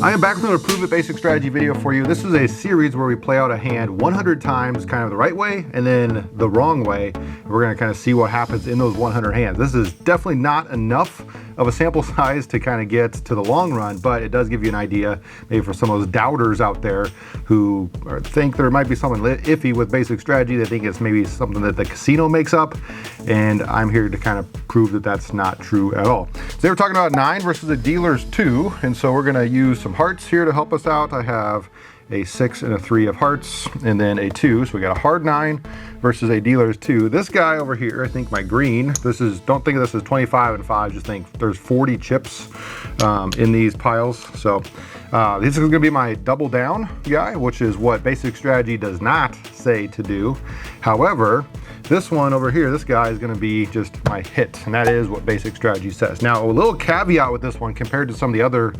I am back with another Prove It Basic Strategy video for you. This is a series where we play out a hand 100 times kind of the right way and then the wrong way. We're going to kind of see what happens in those 100 hands. This is definitely not enough of a sample size to kind of get to the long run, but it does give you an idea maybe for some of those doubters out there who think there might be something iffy with basic strategy. They think it's maybe something that the casino makes up, and I'm here to kind of prove that that's not true at all. So they were talking about 9 versus a dealer's 2, and so we're going to use some hearts here to help us out. I have a 6 and a 3 of hearts, and then a 2. So we got a hard 9 versus a dealer's 2. This guy over here, I think my green, this is, don't think of this as 25 and 5, just think there's 40 chips in these piles. So this is gonna be my double down guy, which is what basic strategy does not say to do. However, this one over here, this guy is gonna be just my hit, and that is what basic strategy says. Now, a little caveat with this one compared to some of the other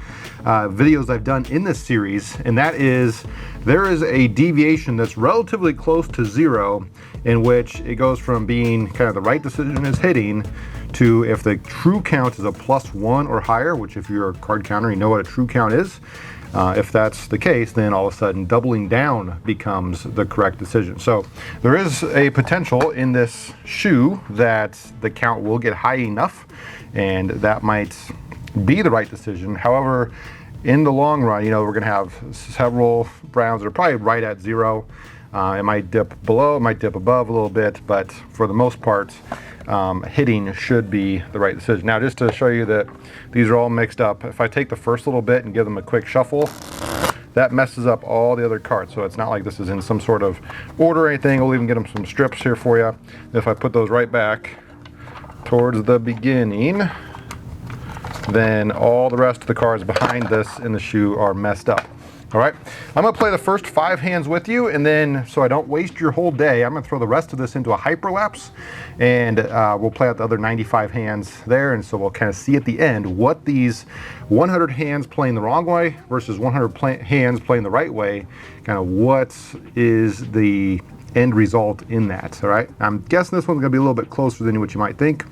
videos I've done in this series, and that is there is a deviation that's relatively close to 0, in which it goes from being kind of the right decision is hitting to if the true count is a +1 or higher, which if you're a card counter, you know what a true count is. If that's the case, then all of a sudden doubling down becomes the correct decision. So there is a potential in this shoe that the count will get high enough, and that might be the right decision. However, in the long run, you know, we're gonna have several rounds that are probably right at 0. It might dip below, it might dip above a little bit, but for the most part, hitting should be the right decision. Now, just to show you that these are all mixed up, if I take the first little bit and give them a quick shuffle, that messes up all the other cards. So it's not like this is in some sort of order or anything. We'll even get them some strips here for you. If I put those right back towards the beginning, then all the rest of the cards behind this in the shoe are messed up. All right, I'm gonna play the first 5 hands with you, and then so I don't waste your whole day, I'm gonna throw the rest of this into a hyper-lapse, and we'll play out the other 95 hands there, and so we'll kind of see at the end what these 100 hands playing the wrong way versus 100 hands playing the right way, kind of what is the end result in that. All right, I'm guessing this one's gonna be a little bit closer than what you might think.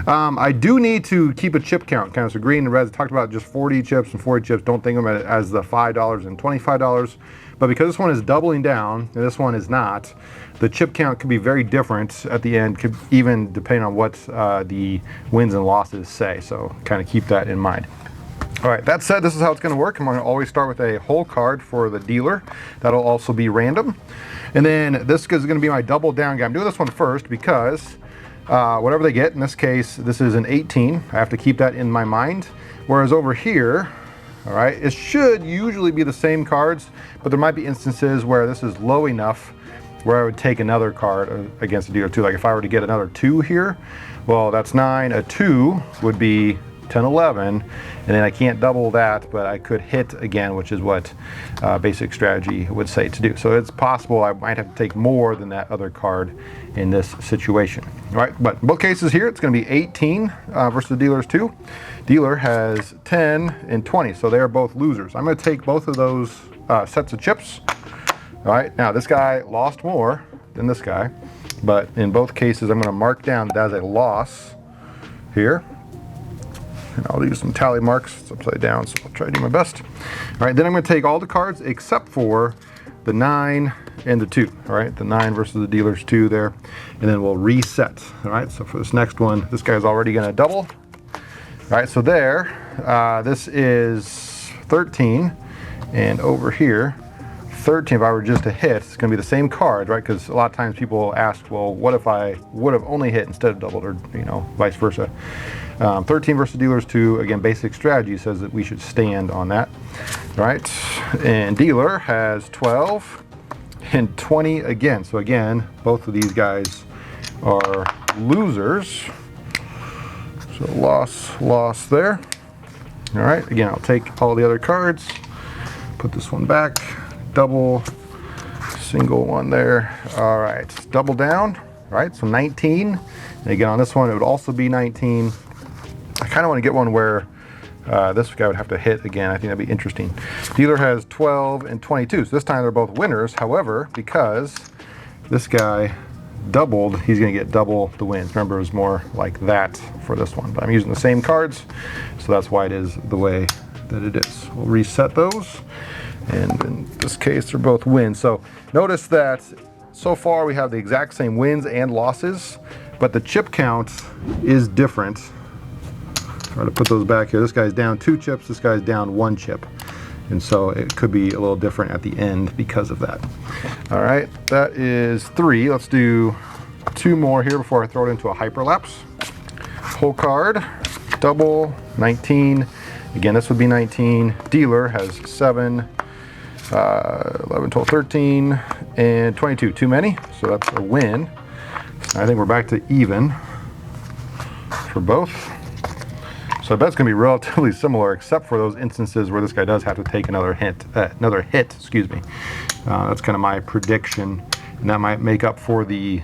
I do need to keep a chip count, kind of, so green and red, I talked about just 40 chips and 40 chips. Don't think of it as the $5 and $25, but because this one is doubling down and this one is not, the chip count could be very different at the end, could even depending on what the wins and losses say, so kind of keep that in mind. All right, that said, this is how it's gonna work. I'm gonna always start with a whole card for the dealer. That'll also be random. And then this is gonna be my double down guy. I'm doing this one first because whatever they get, in this case, this is an 18. I have to keep that in my mind. Whereas over here, all right, it should usually be the same cards, but there might be instances where this is low enough where I would take another card against a dealer 2. Like if I were to get another 2 here, well, that's 9. A 2 would be 10, 11, and then I can't double that, but I could hit again, which is what basic strategy would say to do. So it's possible I might have to take more than that other card in this situation. All right, but in both cases here, it's gonna be 18 versus the dealer's 2. Dealer has 10 and 20, so they're both losers. I'm gonna take both of those sets of chips. All right, now this guy lost more than this guy, but in both cases, I'm gonna mark down that as a loss here. And I'll use some tally marks. It's upside down, so I'll try to do my best. All right, then I'm gonna take all the cards except for the 9 and the 2. All right, the 9 versus the dealer's 2 there, and then we'll reset. All right, so for this next one, this guy's already gonna double. All right, so there, this is 13, and over here, 13, if I were just to hit, it's gonna be the same card, right? Because a lot of times people ask, well, what if I would have only hit instead of doubled, or you know, vice versa. 13 versus dealer's 2, again, basic strategy says that we should stand on that. All right, and dealer has 12 and 20 again. So again, both of these guys are losers. So loss there. All right, again, I'll take all the other cards, put this one back, double, single one there. All right, double down, all right, so 19. And again, on this one, it would also be 19. I kind of want to get one where this guy would have to hit again. I think that'd be interesting. Dealer has 12 and 22, so this time they're both winners. However, because this guy doubled, he's going to get double the wins. Remember, it was more like that for this one, but I'm using the same cards, so that's why it is the way that it is. We'll reset those, and in this case they're both wins. So notice that so far we have the exact same wins and losses, but the chip count is different. Try to put those back here. This guy's down 2 chips, this guy's down 1 chip. And so it could be a little different at the end because of that. All right, that is 3. Let's do 2 more here before I throw it into a hyper-lapse. Whole card, double, 19. Again, this would be 19. Dealer has 7, 11, 12, 13, and 22. Too many, so that's a win. I think we're back to even for both. So I bet it's going to be relatively similar, except for those instances where this guy does have to take another hit. Excuse me. That's kind of my prediction, and that might make up for the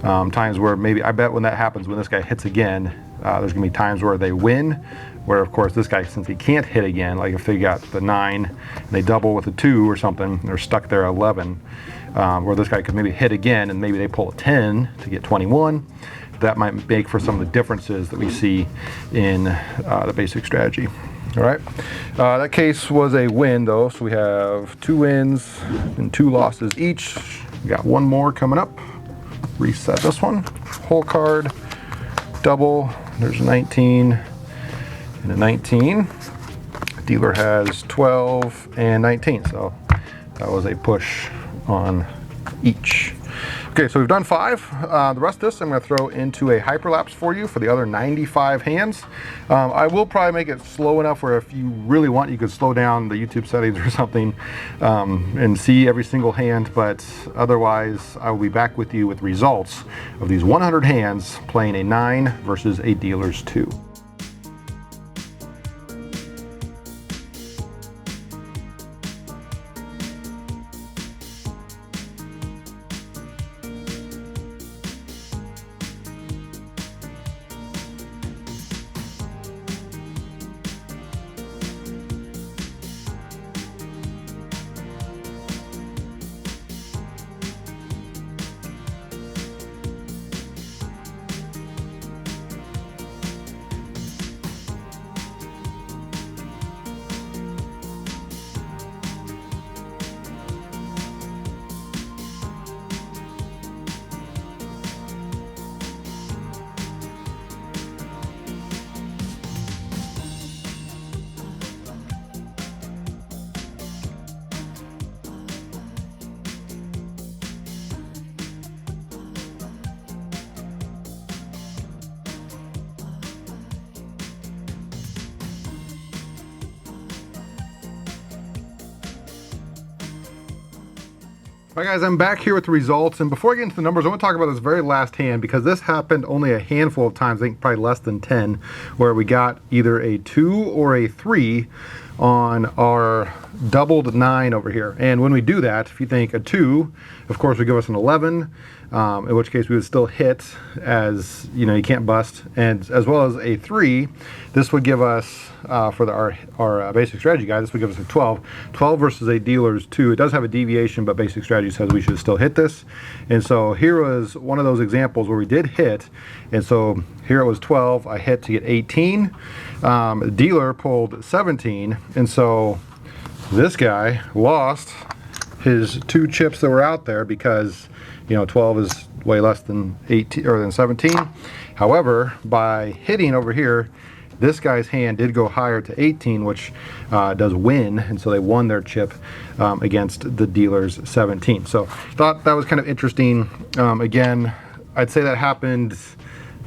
times where maybe, I bet when that happens, when this guy hits again, there's going to be times where they win, where of course this guy, since he can't hit again, like if they got the 9 and they double with a 2 or something, they're stuck there at 11, where this guy could maybe hit again and maybe they pull a 10 to get 21. That might make for some of the differences that we see in the basic strategy. All right, that case was a win though, so we have 2 wins and 2 losses each. We got 1 more coming up. Reset this one. Whole card, double, there's a 19 and a 19. Dealer has 12 and 19, so that was a push on each. Okay, so we've done 5. The rest of this I'm going to throw into a hyperlapse for you for the other 95 hands. I will probably make it slow enough where if you really want, you could slow down the YouTube settings or something and see every single hand, but otherwise I will be back with you with results of these 100 hands playing a 9 versus a dealer's 2. All right guys, I'm back here with the results, and before I get into the numbers, I want to talk about this very last hand because this happened only a handful of times, I think probably less than 10, where we got either a 2 or a 3 on our doubled 9 over here. And when we do that, if you think a 2, of course, would give us an 11, in which case we would still hit, as you know, you can't bust, and as well as a 3, this would give us, for our basic strategy guide, this would give us a 12. 12 versus a dealer's 2. It does have a deviation, but basic strategy says we should still hit this. And so here was one of those examples where we did hit, and so here it was 12, I hit to get 18. Dealer pulled 17, and so this guy lost his 2 chips that were out there because, you know, 12 is way less than 18 or than 17. However, by hitting over here, this guy's hand did go higher to 18, which does win, and so they won their chip against the dealer's 17. So thought that was kind of interesting. Again, I'd say that happened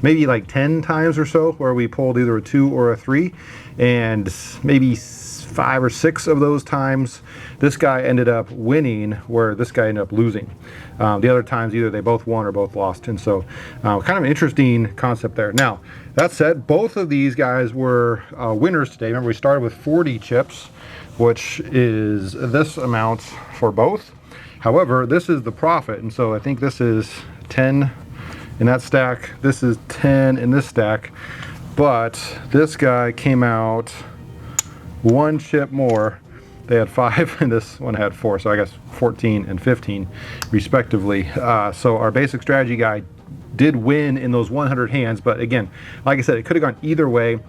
maybe like 10 times or so where we pulled either a 2 or a 3, and maybe 5 or 6 of those times this guy ended up winning where this guy ended up losing. The other times either they both won or both lost, and so kind of an interesting concept there. Now that said, both of these guys were winners today. Remember, we started with 40 chips, which is this amount for both. However, this is the profit, and so I think this is 10 in that stack, this is 10 in this stack, but this guy came out 1 chip more. They had 5 and this one had 4, so I guess 14 and 15 respectively. So our basic strategy guide did win in those 100 hands, but again, like I said, it could have gone either way.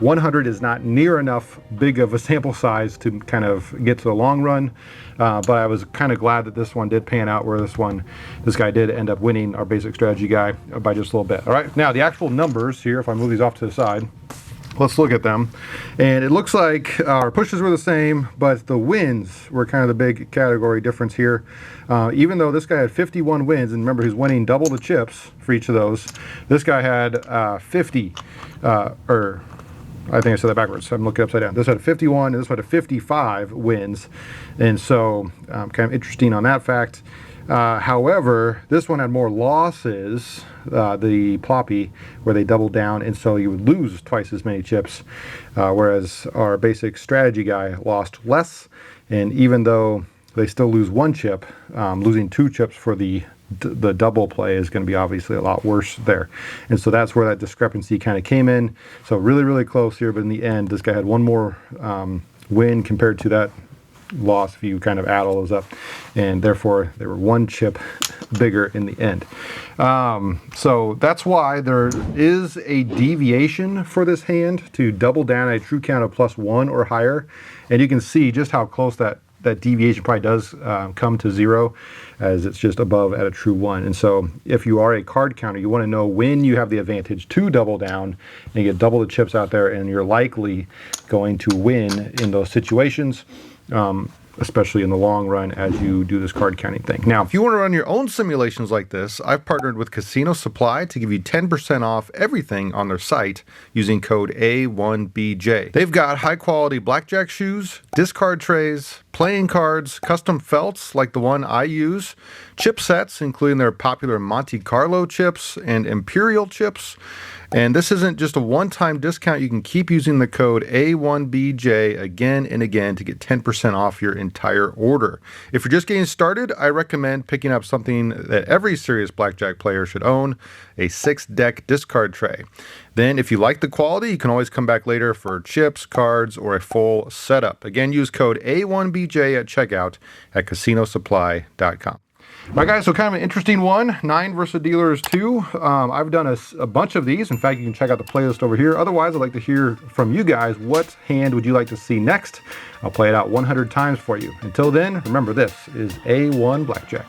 100 is not near enough big of a sample size to kind of get to the long run, but I was kind of glad that this one did pan out, where this guy did end up winning our basic strategy guy by just a little bit. All right, now the actual numbers here, if I move these off to the side, let's look at them. And it looks like our pushes were the same, but the wins were kind of the big category difference here. Even though this guy had 51 wins, and remember, he's winning double the chips for each of those, this guy had 50, or I think I said that backwards. I'm looking upside down. This had 51, and this one had 55 wins. And so kind of interesting on that fact. However, this one had more losses, the ploppy, where they doubled down, and so you would lose twice as many chips, whereas our basic strategy guy lost less. And even though they still lose one chip, losing 2 chips for the double play is going to be obviously a lot worse there. And so that's where that discrepancy kind of came in. So really, really close here, but in the end, this guy had one more win compared to that loss if you kind of add all those up, and therefore they were 1 chip bigger in the end. So that's why there is a deviation for this hand to double down a true count of +1 or higher, and you can see just how close that deviation probably does come to 0, as it's just above at a true 1. And so if you are a card counter, you want to know when you have the advantage to double down and get double the chips out there, and you're likely going to win in those situations, especially in the long run as you do this card counting thing. Now, if you want to run your own simulations like this, I've partnered with Casino Supply to give you 10% off everything on their site using code A1BJ. They've got high quality blackjack shoes, discard trays, playing cards, custom felts like the one I use, chip sets including their popular Monte Carlo chips and Imperial chips. And this isn't just a one-time discount. You can keep using the code A1BJ again and again to get 10% off your entire order. If you're just getting started, I recommend picking up something that every serious blackjack player should own, a 6-deck discard tray. Then if you like the quality, you can always come back later for chips, cards, or a full setup. Again, use code A1BJ at checkout at casinosupply.com. All right, guys, so kind of an interesting one, 9 versus dealers 2. I've done a bunch of these. In fact, you can check out the playlist over here. Otherwise, I'd like to hear from you guys. What hand would you like to see next? I'll play it out 100 times for you. Until then, remember, this is A1 Blackjack.